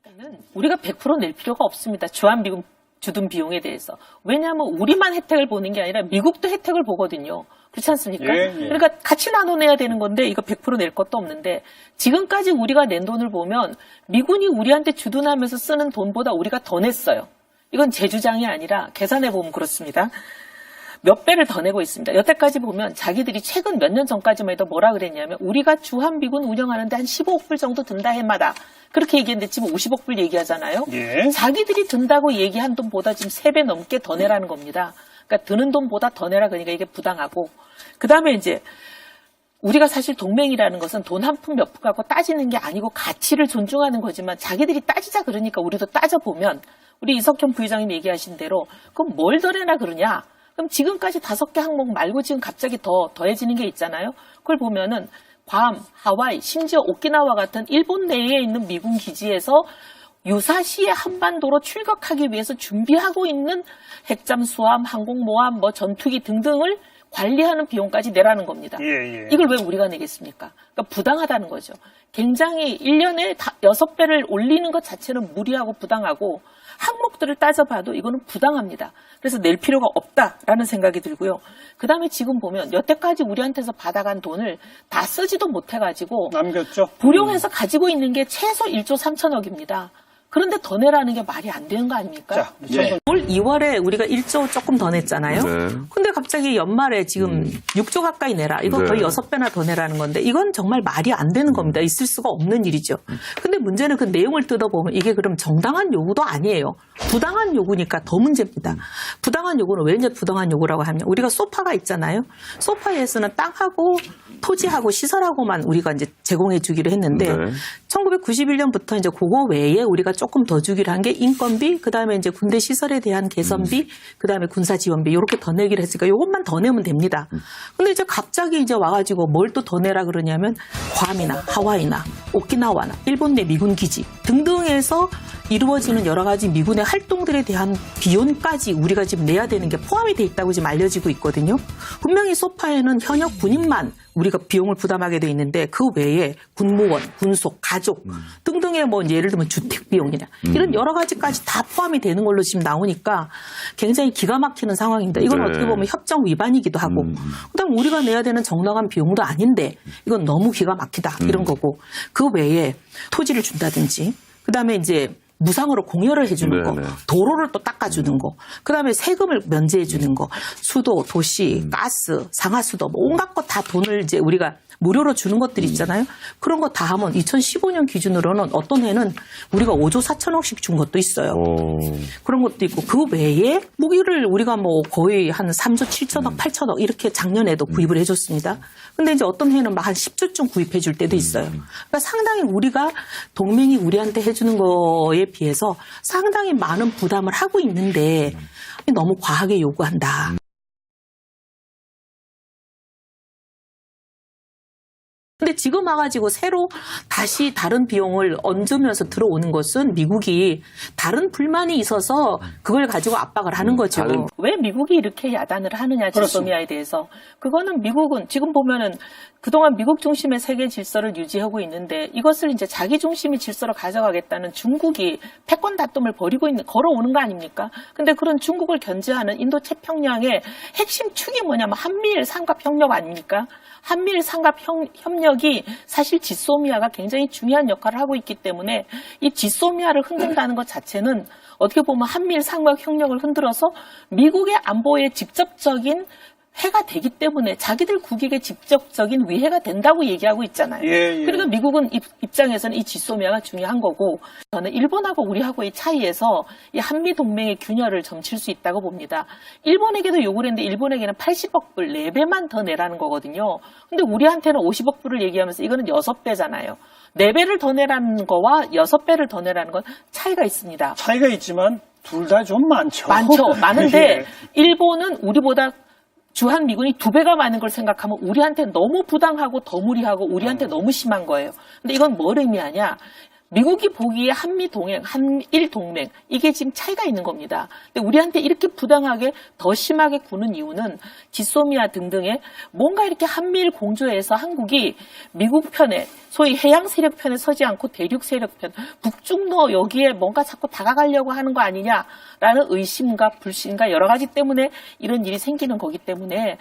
일단은 우리가 100% 낼 필요가 없습니다. 주한미군 주둔 비용에 대해서. 왜냐하면 우리만 혜택을 보는 게 아니라 미국도 혜택을 보거든요. 그렇지 않습니까? 예. 그러니까 같이 나눠내야 되는 건데 이거 100%낼 것도 없는데 지금까지 우리가 낸 돈을 보면 미군이 우리한테 주둔하면서 쓰는 돈보다 우리가 더 냈어요. 이건 제 주장이 아니라 계산해보면 그렇습니다. 몇 배를 더 내고 있습니다. 여태까지 보면 자기들이 최근 몇 년 전까지만 해도 뭐라 그랬냐면 우리가 주한미군 운영하는데 한 15억 불 정도 든다 해마다 그렇게 얘기했는데 지금 50억 불 얘기하잖아요. 예. 자기들이 든다고 얘기한 돈보다 지금 3배 넘게 더 내라는 겁니다. 그러니까 드는 돈보다 더 내라 그러니까 이게 부당하고 그다음에 이제 우리가 사실 동맹이라는 것은 돈 한 푼 몇 푼 갖고 따지는 게 아니고 가치를 존중하는 거지만 자기들이 따지자 그러니까 우리도 따져보면 우리 이석현 부의장님 얘기하신 대로 그럼 뭘 더 내나 그러냐. 그럼 지금까지 5개 항목 말고 지금 갑자기 더해지는 게 있잖아요. 그걸 보면은 괌, 하와이, 심지어 오키나와 같은 일본 내에 있는 미군 기지에서 유사시에 한반도로 출격하기 위해서 준비하고 있는 핵잠수함, 항공모함, 전투기 등등을 관리하는 비용까지 내라는 겁니다. 예. 이걸 왜 우리가 내겠습니까? 그러니까 부당하다는 거죠. 굉장히 1년에 6배를 올리는 것 자체는 무리하고 부당하고 항목들을 따져봐도 이거는 부당합니다. 그래서 낼 필요가 없다라는 생각이 들고요. 그다음에 지금 보면 여태까지 우리한테서 받아간 돈을 다 쓰지도 못해가지고 남겼죠. 불용해서 가지고 있는 게 최소 1조 3천억입니다. 그런데 더 내라는 게 말이 안 되는 거 아닙니까? 자, 예. 올 2월에 우리가 1조 조금 더 냈잖아요. 네. 근데 갑자기 연말에 지금 6조 가까이 내라. 이거 네. 거의 6배나 더 내라는 건데 이건 정말 말이 안 되는 겁니다. 있을 수가 없는 일이죠. 근데 문제는 그 내용을 뜯어보면 이게 그럼 정당한 요구도 아니에요. 부당한 요구니까 더 문제입니다. 부당한 요구는 왜 이제 부당한 요구라고 하면 우리가 소파가 있잖아요. 소파에서는 땅하고 토지하고 시설하고만 우리가 이제 제공해 주기로 했는데 네. 1991년부터 이제 그거 외에 우리가 조금 더 주기로 한 게 인건비, 그다음에 이제 군대 시설에 대한 개선비, 그다음에 군사 지원비 이렇게 더 내기로 했으니까 이것만 더 내면 됩니다. 근데 이제 갑자기 이제 와가지고 뭘 또 더 내라 그러냐면 괌이나 하와이나 오키나와나 일본 내 미군 기지 등등에서 이루어지는 여러 가지 미군의 활동들에 대한 비용까지 우리가 지금 내야 되는 게 포함이 돼 있다고 지금 알려지고 있거든요. 분명히 소파에는 현역 군인만 우리가 비용을 부담하게 돼 있는데 그 외에 군무원, 군속, 가족 등등의 예를 들면 주택 비용이나 이런 여러 가지까지 다 포함이 되는 걸로 지금 나오니까 굉장히 기가 막히는 상황입니다. 이건 네. 어떻게 보면 협정 위반이기도 하고 그다음 우리가 내야 되는 정당한 비용도 아닌데 이건 너무 기가 막히다 이런 거고 그 외에 토지를 준다든지 그다음에 이제 무상으로 공여를 해주는 거, 네네. 도로를 또 닦아주는 거, 그 다음에 세금을 면제해주는 거, 수도, 도시, 가스, 상하수도, 온갖 거 다 돈을 이제 우리가 무료로 주는 것들이 있잖아요. 그런 거 다 하면 2015년 기준으로는 어떤 해는 우리가 5조 4천억씩 준 것도 있어요. 그런 것도 있고 그 외에 무기를 우리가 거의 한 3조 7천억, 8천억 이렇게 작년에도 구입을 해줬습니다. 근데 이제 어떤 해는 막 한 10조쯤 구입해 줄 때도 있어요. 그러니까 상당히 우리가 동맹이 우리한테 해주는 거에 비해서 상당히 많은 부담을 하고 있는데 너무 과하게 요구한다. 근데 지금 와가지고 새로 다시 다른 비용을 얹으면서 들어오는 것은 미국이 다른 불만이 있어서 그걸 가지고 압박을 하는 거죠. 왜 미국이 이렇게 야단을 하느냐, 지소미아에 대해서. 그거는 미국은 지금 보면은 그동안 미국 중심의 세계 질서를 유지하고 있는데 이것을 이제 자기 중심의 질서로 가져가겠다는 중국이 패권 다툼을 걸어오는 거 아닙니까? 근데 그런 중국을 견제하는 인도 태평양의 핵심 축이 뭐냐면 한미일 삼각 협력 아닙니까? 한미일 삼각 협력이 사실 지소미아가 굉장히 중요한 역할을 하고 있기 때문에 이 지소미아를 흔든다는 것 자체는 어떻게 보면 한미일 삼각 협력을 흔들어서 미국의 안보에 직접적인 해가 되기 때문에 자기들 국익에 직접적인 위해가 된다고 얘기하고 있잖아요. 예. 그러니까 미국은 입장에서는 이 지소미아가 중요한 거고 저는 일본하고 우리하고의 차이에서 이 한미 동맹의 균열을 점칠 수 있다고 봅니다. 일본에게도 요구를 했는데 일본에게는 80억 불 4배만 더 내라는 거거든요. 근데 우리한테는 50억 불을 얘기하면서 이거는 6배잖아요. 4배를 더 내라는 거와 6배를 더 내라는 건 차이가 있습니다. 차이가 있지만 둘 다 좀 많죠. 많은데 예. 일본은 우리보다 주한미군이 2배가 많은 걸 생각하면 우리한테 너무 부당하고 더 무리하고 우리한테 너무 심한 거예요. 근데 이건 뭘 의미하냐? 미국이 보기에 한미 동맹, 한일 동맹 이게 지금 차이가 있는 겁니다. 근데 우리한테 이렇게 부당하게 더 심하게 구는 이유는 지소미아 등등의 뭔가 이렇게 한미일 공조에서 한국이 미국 편에 소위 해양 세력 편에 서지 않고 대륙 세력 편, 북중러 여기에 뭔가 자꾸 다가가려고 하는 거 아니냐라는 의심과 불신과 여러 가지 때문에 이런 일이 생기는 거기 때문에